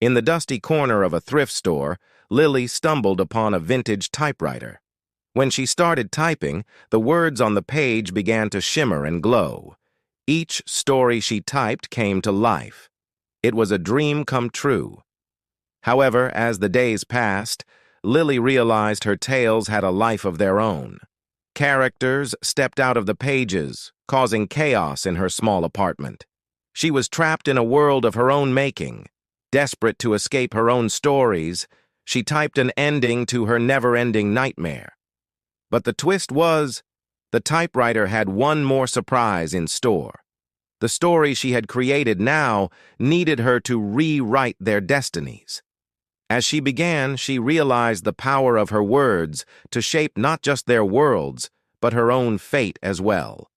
In the dusty corner of a thrift store, Lily stumbled upon a vintage typewriter. When she started typing, the words on the page began to shimmer and glow. Each story she typed came to life. It was a dream come true. However, as the days passed, Lily realized her tales had a life of their own. Characters stepped out of the pages, causing chaos in her small apartment. She was trapped in a world of her own making. Desperate to escape her own stories, she typed an ending to her never-ending nightmare. But the twist was, the typewriter had one more surprise in store. The story she had created now needed her to rewrite their destinies. As she began, she realized the power of her words to shape not just their worlds, but her own fate as well.